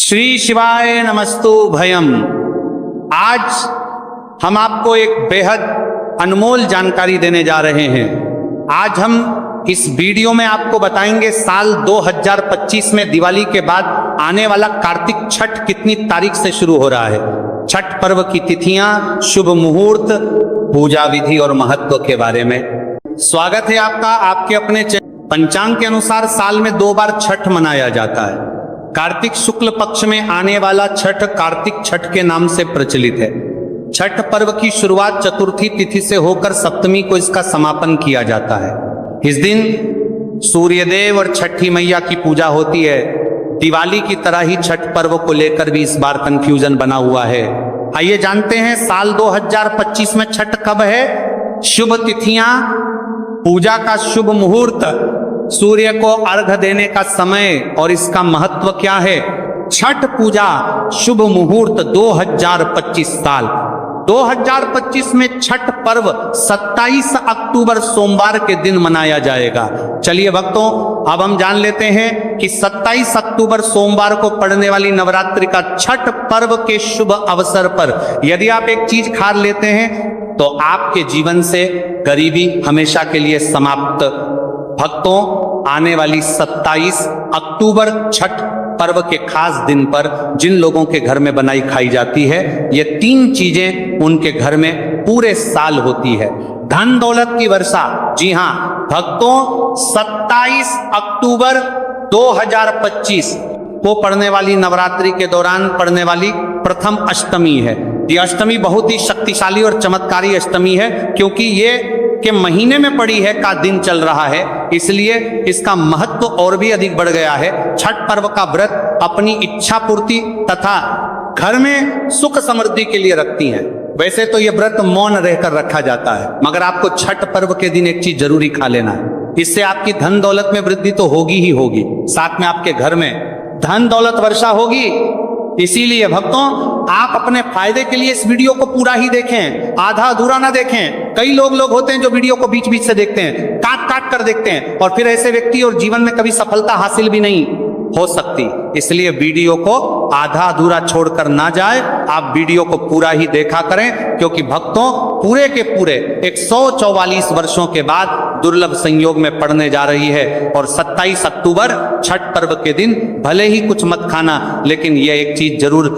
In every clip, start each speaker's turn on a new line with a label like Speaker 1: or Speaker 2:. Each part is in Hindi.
Speaker 1: श्री शिवाय नमस्तु भयम। आज हम आपको एक बेहद अनमोल जानकारी देने जा रहे हैं। आज हम इस वीडियो में आपको बताएंगे साल 2025 में दिवाली के बाद आने वाला कार्तिक छठ कितनी तारीख से शुरू हो रहा है। छठ पर्व की तिथियां, शुभ मुहूर्त, पूजा विधि और महत्व के बारे में। स्वागत है आपका आपके अपने पंचांग के अनुसार साल में 2 बार छठ मनाया जाता है। कार्तिक शुक्ल पक्ष में आने वाला छठ कार्तिक छठ के नाम से प्रचलित है। छठ पर्व की शुरुआत चतुर्थी तिथि से होकर सप्तमी को इसका समापन किया जाता है। इस दिन सूर्यदेव और छठी मैया की पूजा होती है। दिवाली की तरह ही छठ पर्व को लेकर भी इस बार कंफ्यूजन बना हुआ है। आइए जानते हैं साल 2025 में छठ कब है, शुभ तिथियां, पूजा का शुभ मुहूर्त, सूर्य को अर्घ देने का समय और इसका महत्व क्या है। छठ पूजा शुभ मुहूर्त 2025 साल 2025 में छठ पर्व 27 अक्टूबर सोमवार के दिन मनाया जाएगा। चलिए भक्तों, अब हम जान लेते हैं कि 27 अक्टूबर सोमवार को पड़ने वाली नवरात्रि का छठ पर्व के शुभ अवसर पर यदि आप एक चीज खा लेते हैं तो आपके जीवन से गरीबी हमेशा के लिए समाप्त। भक्तों, आने वाली 27 अक्टूबर छठ पर्व के खास दिन पर जिन लोगों के घर में बनाई खाई जाती है, ये 3 चीजें उनके घर में पूरे साल होती है। धन दौलत की वर्षा। जी हां भक्तों, 27 अक्टूबर 2025 को पड़ने वाली नवरात्रि के दौरान पड़ने वाली प्रथम अष्टमी है। ये अष्टमी बहुत ही शक्तिशाली और चमत्कारी अष्टमी है, क्योंकि ये के महीने में पड़ी है का दिन चल रहा है, इसलिए इसका महत्व और भी अधिक बढ़ गया है। छठ पर्व का व्रत अपनी इच्छा पूर्ति तथा घर में सुख समृद्धि के लिए रखती हैं। वैसे तो ये व्रत मौन रहकर रखा जाता है, मगर आपको छठ पर्व के दिन एक चीज जरूरी खा लेना है। इससे आपकी धन दौलत में वृद्धि तो होगी ही होगी, साथ में आपके घर में धन दौलत वर्षा होगी। इसीलिए भक्तों, आप अपने फायदे के लिए इस वीडियो को पूरा ही देखें, आधा अधूरा ना देखें। कई लोग होते हैं जो वीडियो को बीच बीच से देखते हैं, काट काट कर देखते हैं, और फिर ऐसे व्यक्ति और जीवन में कभी सफलता हासिल भी नहीं हो सकती। इसलिए वीडियो को आधा अधूरा छोड़कर ना जाए, आप वीडियो को पूरा ही देखा करें, क्योंकि भक्तों पूरे के पूरे 144 वर्षों के बाद दुर्लभ संयोग में पड़ने जा रही है। और 27 अक्टूबर छठ पर्व के दिन भले ही कुछ मत खाना, लेकिन यह एक चीज जरूर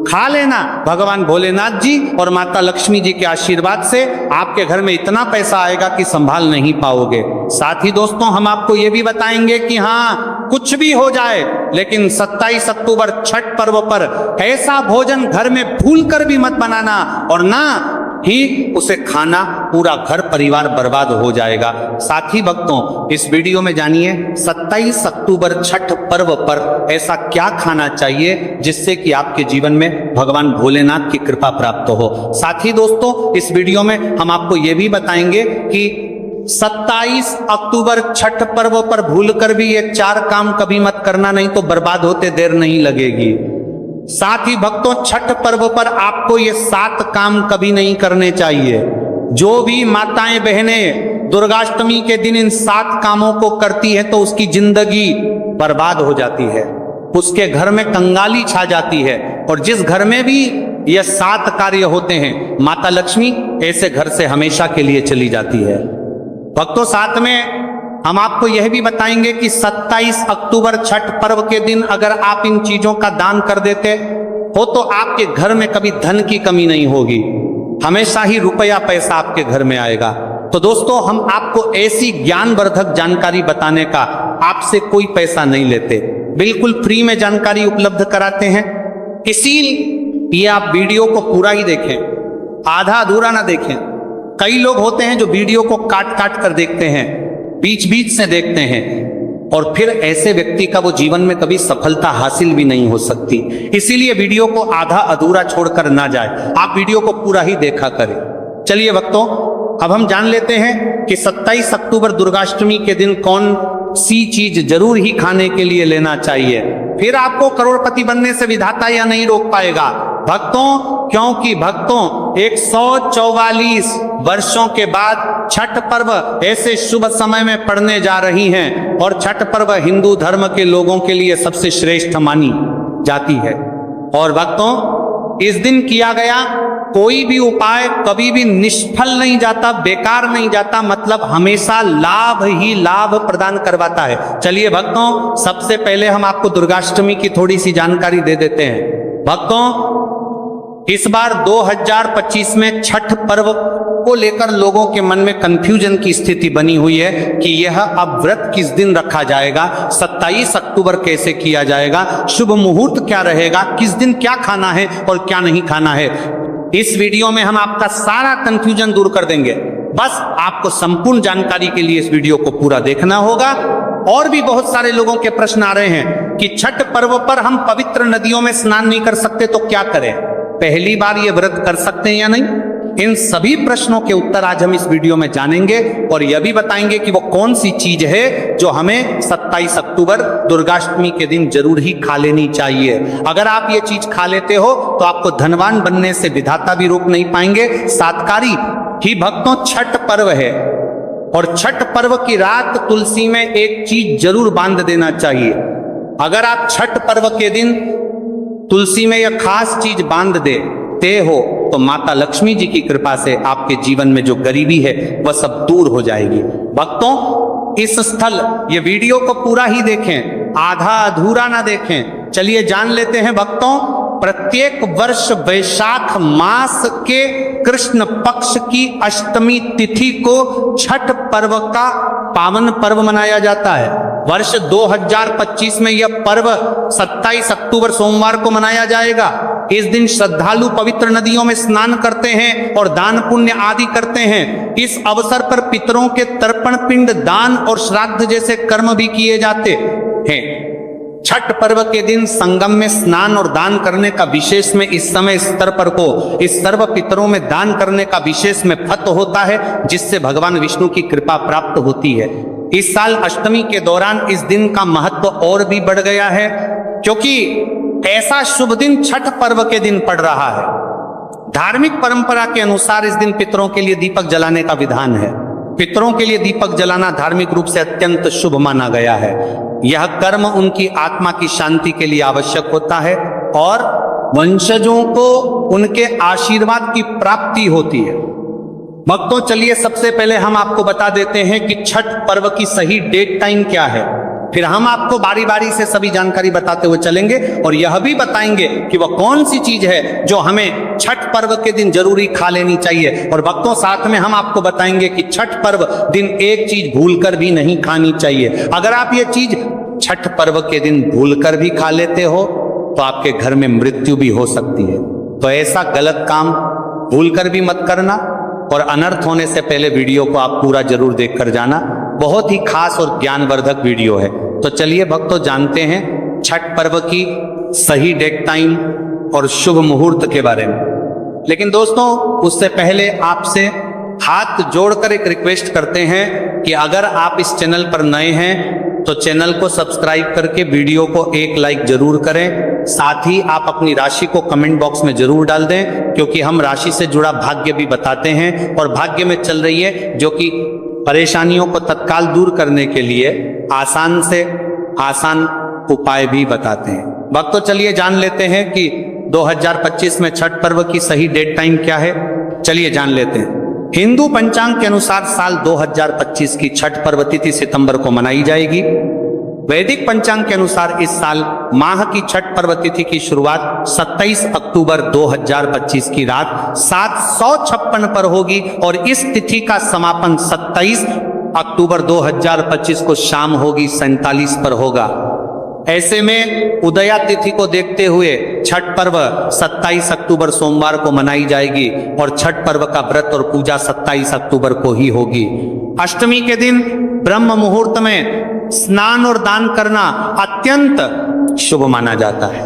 Speaker 1: खा लेना। भगवान भोलेनाथ जी और माता लक्ष्मी जी के आशीर्वाद से आपके घर में इतना पैसा आएगा कि संभाल नहीं पाओगे। साथ ही दोस्तों, हम आपको यह भी बताएंगे कि हाँ, कुछ भी हो जाए, लेकिन 27 अक्टूबर छठ पर्व पर ऐसा भोजन घर में भूलकर भी मत बनाना, और ना ही उसे खाना, पूरा घर परिवार बर्बाद हो जाएगा। साथ ही भक्तों, इस वीडियो में जानिए 27 अक्टूबर छठ पर्व पर ऐसा क्या खाना चाहिए जिससे कि आपके जीवन में भगवान भोलेनाथ की कृपा प्राप्त हो। साथ ही दोस्तों, इस वीडियो में हम आपको यह भी बताएंगे कि 27 अक्टूबर छठ पर्व पर भूलकर भी ये 4 काम कभी मत करना, नहीं तो बर्बाद होते देर नहीं लगेगी। साथ ही भक्तों, छठ पर्व पर आपको ये 7 काम कभी नहीं करने चाहिए। जो भी माताएं बहनें दुर्गाष्टमी के दिन इन 7 कामों को करती है तो उसकी जिंदगी बर्बाद हो जाती है, उसके घर में कंगाली छा जाती है। और जिस घर में भी ये 7 कार्य होते हैं, माता लक्ष्मी ऐसे घर से हमेशा के लिए चली जाती है। भक्तों, साथ में हम आपको यह भी बताएंगे कि 27 अक्टूबर छठ पर्व के दिन अगर आप इन चीजों का दान कर देते हो तो आपके घर में कभी धन की कमी नहीं होगी, हमेशा ही रुपया पैसा आपके घर में आएगा। तो दोस्तों, हम आपको ऐसी ज्ञानवर्धक जानकारी बताने का आपसे कोई पैसा नहीं लेते, बिल्कुल फ्री में जानकारी उपलब्ध कराते हैं। इसीलिए आप वीडियो को पूरा ही देखें, आधा अधूरा ना देखें। कई लोग होते हैं जो वीडियो को काट काट कर देखते हैं, बीच बीच से देखते हैं, और फिर ऐसे व्यक्ति का वो जीवन में कभी सफलता हासिल भी नहीं हो सकती। इसीलिए वीडियो को आधा अधूरा छोड़कर ना जाए, आप वीडियो को पूरा ही देखा करें। चलिए भक्तों, अब हम जान लेते हैं कि 27 अक्टूबर दुर्गाष्टमी के दिन कौन सी चीज जरूर ही खाने के लिए लेना चाहिए। फिर आपको करोड़पति बनने से विधाता या नहीं रोक पाएगा भक्तों, क्योंकि भक्तों 144 वर्षों के बाद छठ पर्व ऐसे शुभ समय में पड़ने जा रही हैं, और छठ पर्व हिंदू धर्म के लोगों के लिए सबसे श्रेष्ठ मानी जाती है। और भक्तों, इस दिन किया गया कोई भी उपाय कभी भी निष्फल नहीं जाता, बेकार नहीं जाता, मतलब हमेशा लाभ ही लाभ प्रदान करवाता है। चलिए भक्तों, सबसे पहले हम आपको दुर्गाष्टमी की थोड़ी सी जानकारी दे देते हैं। भक्तों, इस बार 2025 में छठ पर्व को लेकर लोगों के मन में कंफ्यूजन की स्थिति बनी हुई है कि यह अब व्रत किस दिन रखा जाएगा, 27 अक्टूबर कैसे किया जाएगा, शुभ मुहूर्त क्या रहेगा, किस दिन क्या खाना है और क्या नहीं खाना है। इस वीडियो में हम आपका सारा कंफ्यूजन दूर कर देंगे। बस आपको संपूर्ण जानकारी के लिए इस वीडियो को पूरा देखना होगा। और भी बहुत सारे लोगों के प्रश्न आ रहे हैं कि छठ पर्व पर हम पवित्र नदियों में स्नान नहीं कर सकते तो क्या करें, पहली बार ये व्रत कर सकते हैं या नहीं। इन सभी प्रश्नों के उत्तर आज हम इस वीडियो में जानेंगे और यह भी बताएंगे कि वो कौन सी चीज है जो हमें 27 अक्टूबर दुर्गाष्टमी के दिन जरूर ही खा लेनी चाहिए। अगर आप ये चीज खा लेते हो तो आपको धनवान बनने से विधाता भी रोक नहीं पाएंगे। सातकारी ही भक्तों छठ पर्व है और छठ पर्व की रात तुलसी में एक चीज जरूर बांध देना चाहिए। अगर आप छठ पर्व के दिन तुलसी में यह खास चीज बांध देते हो तो माता लक्ष्मी जी की कृपा से आपके जीवन में जो गरीबी है वह सब दूर हो जाएगी। भक्तों, इस स्थल ये वीडियो को पूरा ही देखें, आधा अधूरा ना देखें। चलिए जान लेते हैं भक्तों, प्रत्येक वर्ष वैशाख मास के कृष्ण पक्ष की अष्टमी तिथि को छठ पर्व का पावन पर्व मनाया जाता है। वर्ष 2025 में यह पर्व 27 अक्टूबर सोमवार को मनाया जाएगा। इस दिन श्रद्धालु पवित्र नदियों में स्नान करते हैं और दान पुण्य आदि करते हैं। इस अवसर पर पितरों के तर्पण पिंड दान और श्राद्ध जैसे कर्म भी किए जाते हैं। छठ पर्व के दिन संगम में स्नान और दान करने का विशेष में इस समय स्तर पर को इस सर्व पितरों में दान करने का विशेष में फत होता है, जिससे भगवान विष्णु की कृपा प्राप्त होती है। इस साल अष्टमी के दौरान इस दिन का महत्व और भी बढ़ गया है, क्योंकि ऐसा शुभ दिन छठ पर्व के दिन पड़ रहा है। धार्मिक परंपरा के अनुसार इस दिन पितरों के लिए दीपक जलाने का विधान है। पितरों के लिए दीपक जलाना धार्मिक रूप से अत्यंत शुभ माना गया है। यह कर्म उनकी आत्मा की शांति के लिए आवश्यक होता है और वंशजों को उनके आशीर्वाद की प्राप्ति होती है। भक्तों, चलिए सबसे पहले हम आपको बता देते हैं कि छठ पर्व की सही डेट टाइम क्या है, फिर हम आपको बारी बारी से सभी जानकारी बताते हुए चलेंगे और यह भी बताएंगे कि वह कौन सी चीज है जो हमें छठ पर्व के दिन जरूरी खा लेनी चाहिए। और भक्तों, साथ में हम आपको बताएंगे कि छठ पर्व दिन एक चीज भूलकर भी नहीं खानी चाहिए। अगर आप ये चीज छठ पर्व के दिन भूलकर भी खा लेते हो तो आपके घर में मृत्यु भी हो सकती है। तो ऐसा गलत काम भूलकर भी मत करना और अनर्थ होने से पहले वीडियो को आप पूरा जरूर देखकर जाना। बहुत ही खास और ज्ञानवर्धक वीडियो है। तो चलिए भक्तों, जानते हैं छठ पर्व की सही डेट टाइम और शुभ मुहूर्त के बारे में। लेकिन दोस्तों, उससे पहले आपसे हाथ जोड़कर एक रिक्वेस्ट करते हैं कि अगर आप इस चैनल पर नए हैं तो चैनल को सब्सक्राइब करके वीडियो को एक लाइक जरूर करें। साथ ही आप अपनी राशि को कमेंट बॉक्स में जरूर डाल दें, क्योंकि हम राशि से जुड़ा भाग्य भी बताते हैं और भाग्य में चल रही है जो कि परेशानियों को तत्काल दूर करने के लिए आसान से आसान उपाय भी बताते हैं। भक्तों, चलिए जान लेते हैं कि 2025 में छठ पर्व की सही डेट टाइम क्या है। चलिए जान लेते हैं। हिंदू पंचांग के अनुसार साल 2025 की छठ पर्व तिथि सितंबर को मनाई जाएगी। वैदिक पंचांग के अनुसार इस साल माह की छठ पर्व तिथि की शुरुआत 27 अक्टूबर 2025 की रात 756 पर होगी और इस तिथि का समापन 27 अक्टूबर 2025 को शाम होगी 47 पर होगा। ऐसे में उदया तिथि को देखते हुए छठ पर्व 27 अक्टूबर सोमवार को मनाई जाएगी और छठ पर्व का व्रत और पूजा 27 अक्टूबर को ही होगी। अष्टमी के दिन ब्रह्म मुहूर्त में स्नान और दान करना अत्यंत शुभ माना जाता है।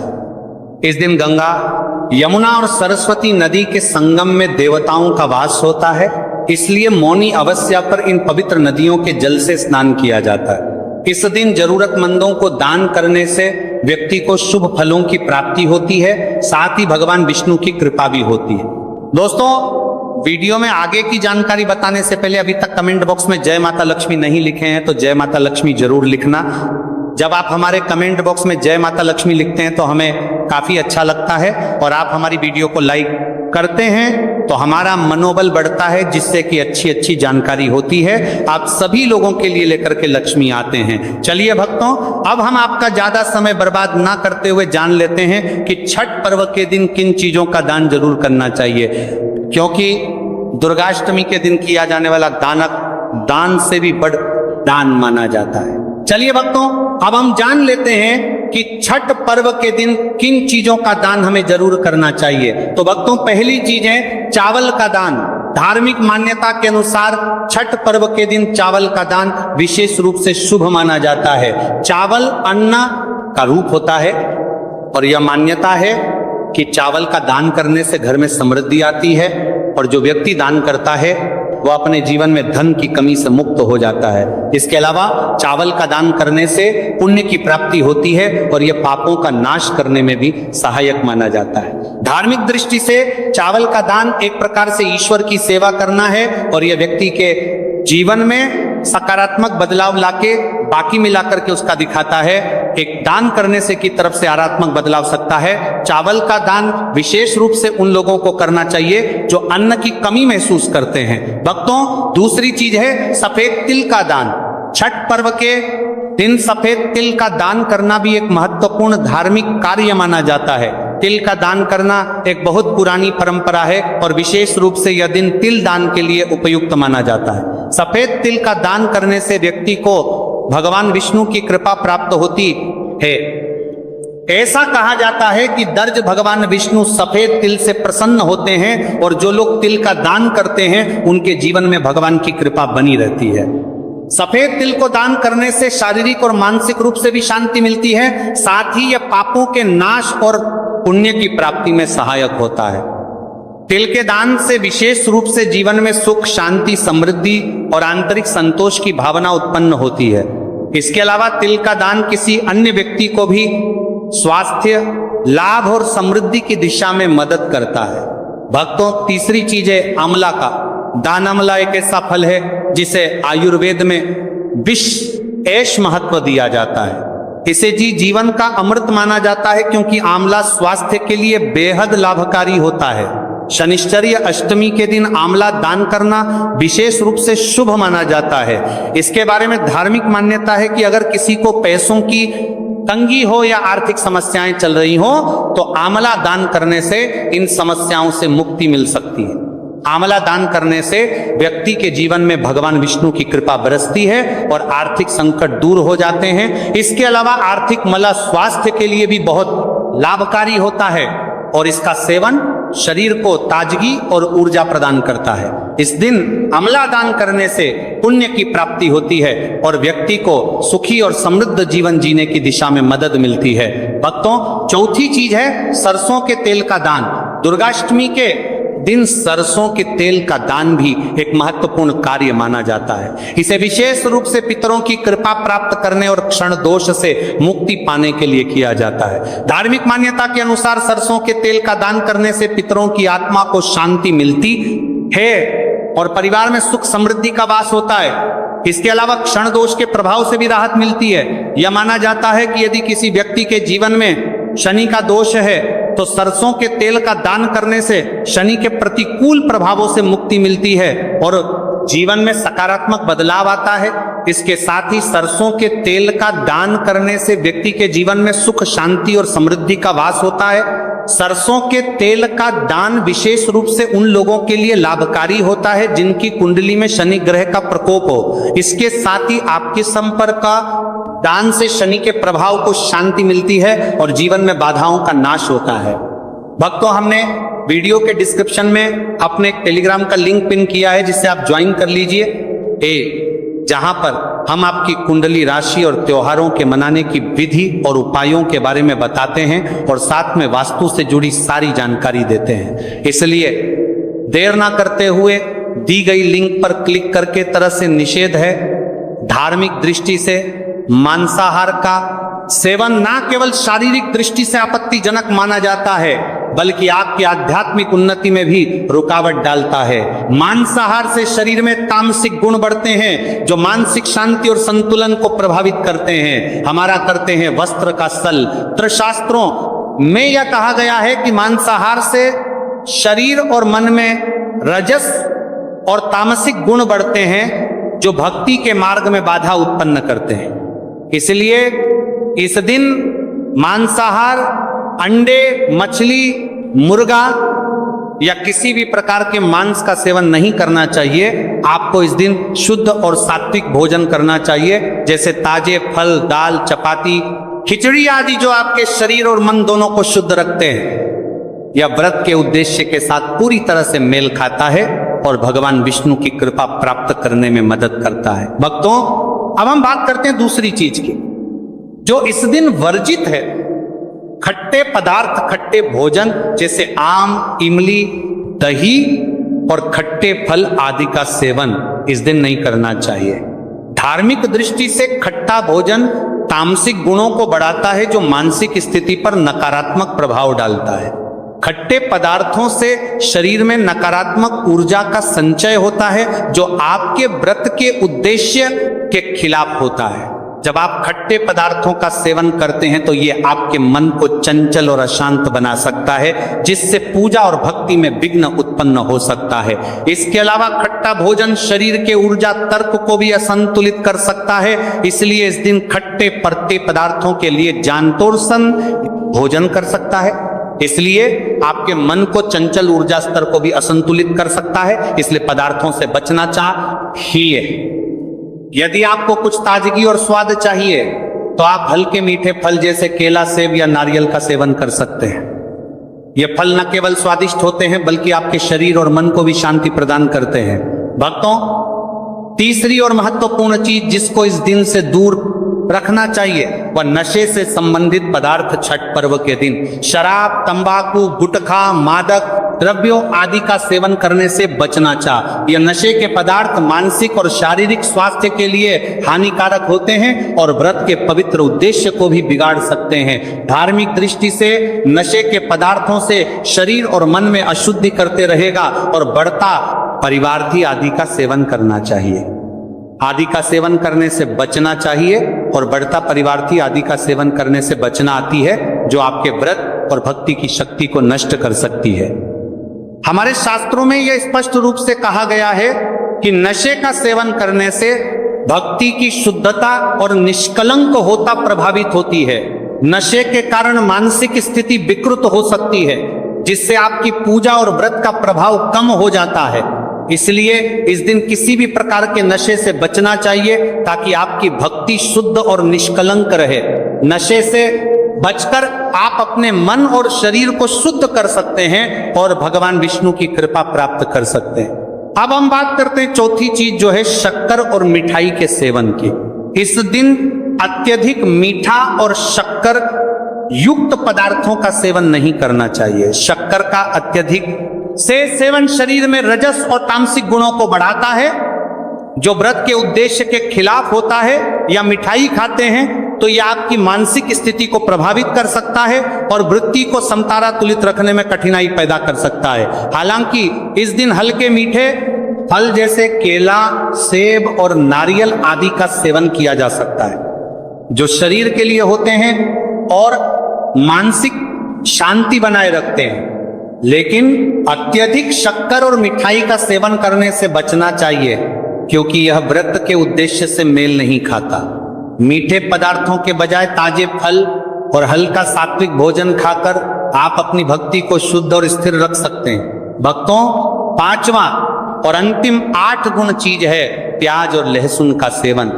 Speaker 1: इस दिन गंगा, यमुना और सरस्वती नदी के संगम में देवताओं का वास होता है, इसलिए मौनी अमावस्या पर इन पवित्र नदियों के जल से स्नान किया जाता है। इस दिन जरूरतमंदों को दान करने से व्यक्ति को शुभ फलों की प्राप्ति होती है, साथ ही भगवान विष्णु की कृपा भी होती है। दोस्तों, वीडियो में आगे की जानकारी बताने से पहले अभी तक कमेंट बॉक्स में जय माता लक्ष्मी नहीं लिखे हैं तो जय माता लक्ष्मी जरूर लिखना। जब आप हमारे कमेंट बॉक्स में जय माता लक्ष्मी लिखते हैं तो हमें काफी अच्छा लगता है, और आप हमारी वीडियो को लाइक करते हैं तो हमारा मनोबल बढ़ता है, जिससे कि अच्छी अच्छी जानकारी होती है। आप सभी लोगों के लिए लेकर के लक्ष्मी आते हैं। चलिए भक्तों, अब हम आपका ज्यादा समय बर्बाद ना करते हुए जान लेते हैं कि छठ पर्व के दिन किन चीजों का दान जरूर करना चाहिए, क्योंकि दुर्गाष्टमी के दिन किया जाने वाला दान से भी बड़ दान माना जाता है। चलिए भक्तों, अब हम जान लेते हैं कि छठ पर्व के दिन किन चीजों का दान हमें जरूर करना चाहिए। तो भक्तों, पहली चीज है चावल का दान। धार्मिक मान्यता के अनुसार छठ पर्व के दिन चावल का दान विशेष रूप से शुभ माना जाता है। चावल अन्न का रूप होता है, और यह मान्यता है कि चावल का दान करने से घर में समृद्धि आती है, और जो व्यक्ति दान करता है वह अपने जीवन में धन की कमी से मुक्त हो जाता है। इसके अलावा चावल का दान करने से पुण्य की प्राप्ति होती है, और यह पापों का नाश करने में भी सहायक माना जाता है। धार्मिक दृष्टि से चावल का दान एक प्रकार से ईश्वर की सेवा करना है, और यह व्यक्ति के जीवन में सकारात्मक बदलाव लाके बाकी मिलाकर के उसका दिखाता है। एक दान करने से की तरफ से सकारात्मक बदलाव सकता है। चावल का दान विशेष रूप से उन लोगों को करना चाहिए जो अन्न की कमी महसूस करते हैं। भक्तों, दूसरी चीज है सफेद तिल का दान। छठ पर्व के दिन सफेद तिल का दान करना भी एक महत्वपूर्ण धार्मिक कार्य माना जाता है। तिल का दान करना एक बहुत पुरानी परंपरा है, और विशेष रूप से यह दिन तिल दान के लिए उपयुक्त माना जाता है। सफेद तिल का दान करने से व्यक्ति को भगवान विष्णु की कृपा प्राप्त होती है। ऐसा कहा जाता है कि दर्ज भगवान विष्णु सफेद तिल से प्रसन्न होते हैं, और जो लोग तिल का दान करते हैं उनके जीवन में भगवान की कृपा बनी रहती है। सफेद तिल को दान करने से शारीरिक और मानसिक रूप से भी शांति मिलती है, साथ ही यह पापों के नाश और पुण्य की प्राप्ति में सहायक होता है। तिल के दान से विशेष रूप से जीवन में सुख, शांति, समृद्धि और आंतरिक संतोष की भावना उत्पन्न होती है। इसके अलावा तिल का दान किसी अन्य व्यक्ति को भी स्वास्थ्य, लाभ और समृद्धि की दिशा में मदद करता है। भक्तों, तीसरी चीज है आंवला का दान। आंवला एक ऐसा फल है जिसे आयुर्वेद में विष ऐश महत्व दिया जाता है। इसे जीवन का अमृत माना जाता है, क्योंकि आंवला स्वास्थ्य के लिए बेहद लाभकारी होता है। शनिश्चर्य अष्टमी के दिन आंवला दान करना विशेष रूप से शुभ माना जाता है। इसके बारे में धार्मिक मान्यता है कि अगर किसी को पैसों की तंगी हो या आर्थिक समस्याएं चल रही हो तो आंवला दान करने से इन समस्याओं से मुक्ति मिल सकती है। आंवला दान करने से व्यक्ति के जीवन में भगवान विष्णु की कृपा बरसती है और आर्थिक संकट दूर हो जाते हैं। इसके अलावा आर्थिक मला स्वास्थ्य के लिए भी बहुत लाभकारी होता है, और इसका सेवन शरीर को ताजगी और ऊर्जा प्रदान करता है। इस दिन आंवला दान करने से पुण्य की प्राप्ति होती है और व्यक्ति को सुखी और समृद्ध जीवन जीने की दिशा में मदद मिलती है। भक्तों, चौथी चीज है सरसों के तेल का दान। दुर्गाष्टमी के दिन सरसों के तेल का दान भी एक महत्वपूर्ण कार्य माना जाता है। इसे विशेष रूप से पितरों की कृपा प्राप्त करने और क्षण दोष से मुक्ति पाने के लिए किया जाता है। धार्मिक मान्यता के अनुसार सरसों के तेल का दान करने से पितरों की आत्मा को शांति मिलती है और परिवार में सुख समृद्धि का वास होता है। इसके अलावा क्षण दोष के प्रभाव से भी राहत मिलती है। यह माना जाता है कि यदि किसी व्यक्ति के जीवन में शनि का दोष है तो सरसों के तेल का दान करने से शनि के प्रतिकूल प्रभावों से मुक्ति मिलती है और जीवन में सकारात्मक बदलाव आता है। इसके साथ ही सरसों के तेल का दान करने से व्यक्ति के जीवन में सुख, शांति और समृद्धि का वास होता है। सरसों के तेल का दान विशेष रूप से उन लोगों के लिए लाभकारी होता है जिनकी कुंडली में शनि ग्रह का प्रकोप हो। इसके साथ ही आपके संपर्क का दान से शनि के प्रभाव को शांति मिलती है और जीवन में बाधाओं का नाश होता है। भक्तों, हमने वीडियो के डिस्क्रिप्शन में अपने टेलीग्राम का लिंक पिन किया है जिससे आप ज्वाइन कर लीजिए, जहां पर हम आपकी कुंडली राशि और त्योहारों के मनाने की विधि और उपायों के बारे में बताते हैं और साथ में वास्तु से जुड़ी सारी जानकारी देते हैं। इसलिए देर ना करते हुए दी गई लिंक पर क्लिक करके तरह से निषेध है। धार्मिक दृष्टि से मांसाहार का सेवन ना केवल शारीरिक दृष्टि से आपत्तिजनक माना जाता है बल्कि आपकी आध्यात्मिक उन्नति में भी रुकावट डालता है। मांसाहार से शरीर में तामसिक गुण बढ़ते हैं जो मानसिक शांति और संतुलन को प्रभावित करते हैं, हमारा करते हैं वस्त्र का सल। शास्त्रों में यह कहा गया है कि मांसाहार से शरीर और मन में रजस और तामसिक गुण बढ़ते हैं जो भक्ति के मार्ग में बाधा उत्पन्न करते हैं। इसलिए इस दिन मांसाहार, अंडे, मछली, मुर्गा या किसी भी प्रकार के मांस का सेवन नहीं करना चाहिए। आपको इस दिन शुद्ध और सात्विक भोजन करना चाहिए, जैसे ताजे फल, दाल, चपाती, खिचड़ी आदि जो आपके शरीर और मन दोनों को शुद्ध रखते हैं। यह व्रत के उद्देश्य के साथ पूरी तरह से मेल खाता है और भगवान विष्णु की कृपा प्राप्त करने में मदद करता है। भक्तों, अब हम बात करते हैं दूसरी चीज की जो इस दिन वर्जित है। खट्टे पदार्थ, खट्टे भोजन जैसे आम, इमली, दही और खट्टे फल आदि का सेवन इस दिन नहीं करना चाहिए। धार्मिक दृष्टि से खट्टा भोजन तामसिक गुणों को बढ़ाता है जो मानसिक स्थिति पर नकारात्मक प्रभाव डालता है। खट्टे पदार्थों से शरीर में नकारात्मक ऊर्जा का संचय होता है जो आपके व्रत के उद्देश्य के खिलाफ होता है। जब आप खट्टे पदार्थों का सेवन करते हैं तो ये आपके मन को चंचल और अशांत बना सकता है, जिससे पूजा और भक्ति में विघ्न उत्पन्न हो सकता है। इसके अलावा खट्टा भोजन शरीर के ऊर्जा तर्क को भी असंतुलित कर सकता है। इसलिए इस दिन खट्टे परते पदार्थों के लिए जानतोड़ भोजन कर सकता है। इसलिए आपके मन को चंचल ऊर्जा स्तर को भी असंतुलित कर सकता है। इसलिए पदार्थों से बचना चाहिए। यदि आपको कुछ ताजगी और स्वाद चाहिए तो आप हल्के मीठे फल जैसे केला, सेब या नारियल का सेवन कर सकते हैं। ये फल न केवल स्वादिष्ट होते हैं बल्कि आपके शरीर और मन को भी शांति प्रदान करते हैं। भक्तों, तीसरी और महत्वपूर्ण चीज जिसको इस दिन से दूर रखना चाहिए वह नशे से संबंधित पदार्थ। छठ पर्व के दिन शराब, तंबाकू, गुटखा, मादक द्रव्यों आदि का सेवन करने से बचना चाहिए। यह नशे के पदार्थ मानसिक और शारीरिक स्वास्थ्य के लिए हानिकारक होते हैं और व्रत के पवित्र उद्देश्य को भी बिगाड़ सकते हैं। धार्मिक दृष्टि से नशे के पदार्थों से शरीर और मन में अशुद्धि करते रहेगा और बढ़ता परिवार्थी आदि का सेवन करना चाहिए। आदि का सेवन करने से बचना चाहिए और बढ़ता परिवार्थी आदि का सेवन करने से बचना आती है जो आपके व्रत और भक्ति की शक्ति को नष्ट कर सकती है। हमारे शास्त्रों में यह स्पष्ट रूप से कहा गया है कि नशे का सेवन करने से भक्ति की शुद्धता और निष्कलंक होता प्रभावित होती है। नशे के कारण मानसिक स्थिति विकृत हो सकती है जिससे आपकी पूजा और व्रत का प्रभाव कम हो जाता है। इसलिए इस दिन किसी भी प्रकार के नशे से बचना चाहिए ताकि आपकी भक्ति शुद्ध और निष्कलंक रहे। नशे से बचकर आप अपने मन और शरीर को शुद्ध कर सकते हैं और भगवान विष्णु की कृपा प्राप्त कर सकते हैं। अब हम बात करते हैं चौथी चीज जो है शक्कर और मिठाई के सेवन की। इस दिन अत्यधिक मीठा और शक्कर युक्त पदार्थों का सेवन नहीं करना चाहिए। शक्कर का अत्यधिक से सेवन शरीर में रजस और तामसिक गुणों को बढ़ाता है जो व्रत के उद्देश्य के खिलाफ होता है। या मिठाई खाते हैं तो यह आपकी मानसिक स्थिति को प्रभावित कर सकता है और वृत्ति को समतारा तुलित रखने में कठिनाई पैदा कर सकता है। हालांकि इस दिन हल्के मीठे फल जैसे केला, सेब और नारियल आदि का सेवन किया जा सकता है जो शरीर के लिए होते हैं और मानसिक शांति बनाए रखते हैं। लेकिन अत्यधिक शक्कर और मिठाई का सेवन करने से बचना चाहिए क्योंकि यह व्रत के उद्देश्य से मेल नहीं खाता। मीठे पदार्थों के बजाय ताजे फल और हल्का सात्विक भोजन खाकर आप अपनी भक्ति को शुद्ध और स्थिर रख सकते हैं। भक्तों, पांचवा और अंतिम 8 गुण चीज है प्याज और लहसुन का सेवन।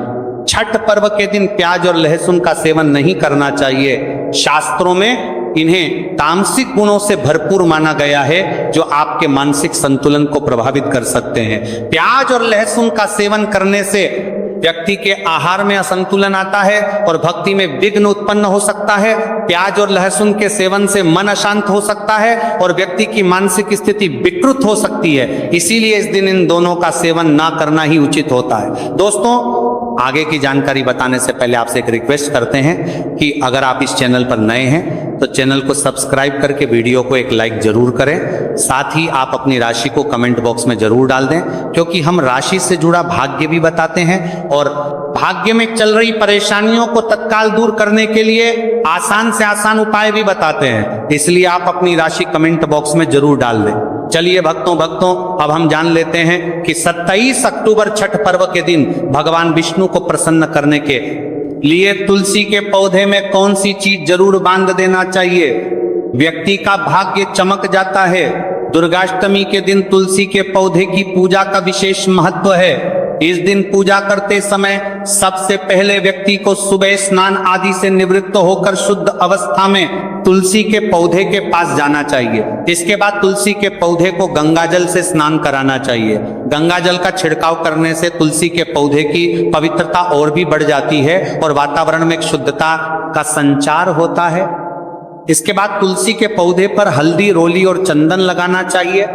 Speaker 1: छठ पर्व के दिन प्याज और लहसुन का सेवन नहीं करना चाहिए। शास्त्रों में इन्हें तामसिक गुणों से भरपूर माना गया है जो आपके मानसिक संतुलन को प्रभावित कर सकते हैं। प्याज और लहसुन का सेवन करने से व्यक्ति के आहार में असंतुलन आता है और भक्ति में विघ्न उत्पन्न हो सकता है। प्याज और लहसुन के सेवन से मन अशांत हो सकता है और व्यक्ति की मानसिक स्थिति विकृत हो सकती है। इसीलिए इस दिन इन दोनों का सेवन ना करना ही उचित होता है। दोस्तों, आगे की जानकारी बताने से पहले आपसे एक रिक्वेस्ट करते हैं कि अगर आप इस चैनल पर नए हैं तो चैनल को सब्सक्राइब करके वीडियो को एक लाइक जरूर करें। साथ ही आप अपनी राशि को कमेंट बॉक्स में जरूर डाल दें, क्योंकि हम राशि से जुड़ा भाग्य भी बताते हैं और भाग्य में चल रही परेशानियों को तत्काल दूर करने के लिए आसान से आसान उपाय भी बताते हैं। इसलिए आप अपनी राशि कमेंट बॉक्स में जरूर डाल दें। चलिए भक्तों अब हम जान लेते हैं कि 27 अक्टूबर छठ पर्व के दिन भगवान विष्णु को प्रसन्न करने के लिए तुलसी के पौधे में कौन सी चीज जरूर बांध देना चाहिए। व्यक्ति का भाग्य चमक जाता है। दुर्गाष्टमी के दिन तुलसी के पौधे की पूजा का विशेष महत्व है। इस दिन पूजा करते समय सबसे पहले व्यक्ति को सुबह स्नान आदि से निवृत्त होकर शुद्ध अवस्था में तुलसी के पौधे के पास जाना चाहिए। इसके बाद तुलसी के पौधे को गंगा जल से स्नान कराना चाहिए। गंगा जल का छिड़काव करने से तुलसी के पौधे की पवित्रता और भी बढ़ जाती है और वातावरण में एक शुद्धता का संचार होता है। इसके बाद तुलसी के पौधे पर हल्दी, रोली और चंदन लगाना चाहिए।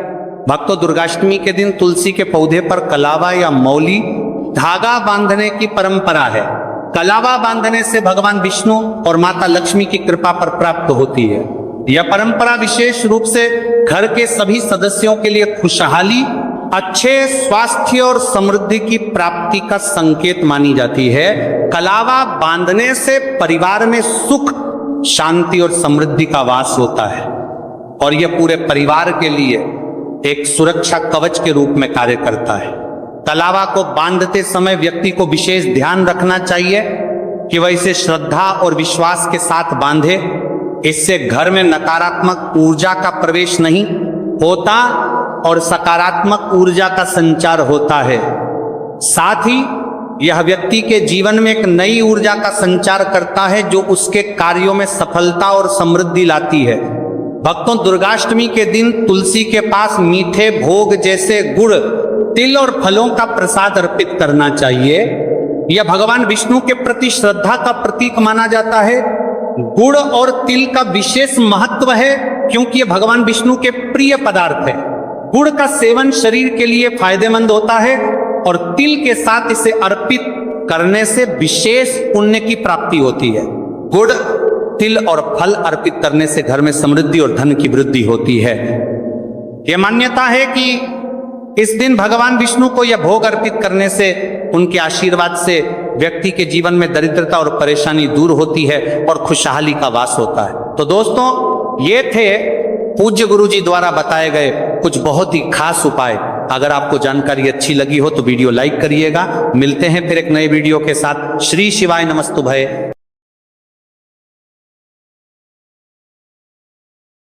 Speaker 1: भक्तों, दुर्गाष्टमी के दिन तुलसी के पौधे पर कलावा या मौली धागा बांधने की परंपरा है। कलावा बांधने से भगवान विष्णु और माता लक्ष्मी की कृपा पर प्राप्त होती है। यह परंपरा विशेष रूप से घर के सभी सदस्यों के लिए खुशहाली, अच्छे स्वास्थ्य और समृद्धि की प्राप्ति का संकेत मानी जाती है। कलावा बांधने से परिवार में सुख, शांति और समृद्धि का वास होता है और यह पूरे परिवार के लिए एक सुरक्षा कवच के रूप में कार्य करता है। कलावा को बांधते समय व्यक्ति को विशेष ध्यान रखना चाहिए कि वह इसे श्रद्धा और विश्वास के साथ बांधे। इससे घर में नकारात्मक ऊर्जा का प्रवेश नहीं होता और सकारात्मक ऊर्जा का संचार होता है। साथ ही यह व्यक्ति के जीवन में एक नई ऊर्जा का संचार करता है जो उसके कार्यों में सफलता और समृद्धि लाती है। भक्तों, दुर्गाष्टमी के दिन तुलसी के पास मीठे भोग जैसे गुड़, तिल और फलों का प्रसाद अर्पित करना चाहिए। यह भगवान विष्णु के प्रति श्रद्धा का प्रतीक माना जाता है। गुड़ और तिल का विशेष महत्व है क्योंकि यह भगवान विष्णु के प्रिय पदार्थ है। गुड़ का सेवन शरीर के लिए फायदेमंद होता है और तिल के साथ इसे अर्पित करने से विशेष पुण्य की प्राप्ति होती है। गुड़, तिल और फल अर्पित करने से घर में समृद्धि और धन की वृद्धि होती है। यह मान्यता है कि इस दिन भगवान विष्णु को यह भोग अर्पित करने से, उनके आशीर्वाद से व्यक्ति के जीवन में दरिद्रता और परेशानी दूर होती है और खुशहाली का वास होता है। तो दोस्तों, ये थे पूज्य गुरुजी द्वारा बताए गए कुछ बहुत ही खास उपाय। अगर आपको जानकारी अच्छी लगी हो तो वीडियो लाइक करिएगा। मिलते हैं फिर एक नए वीडियो के साथ। श्री शिवाय नमस्तुभय।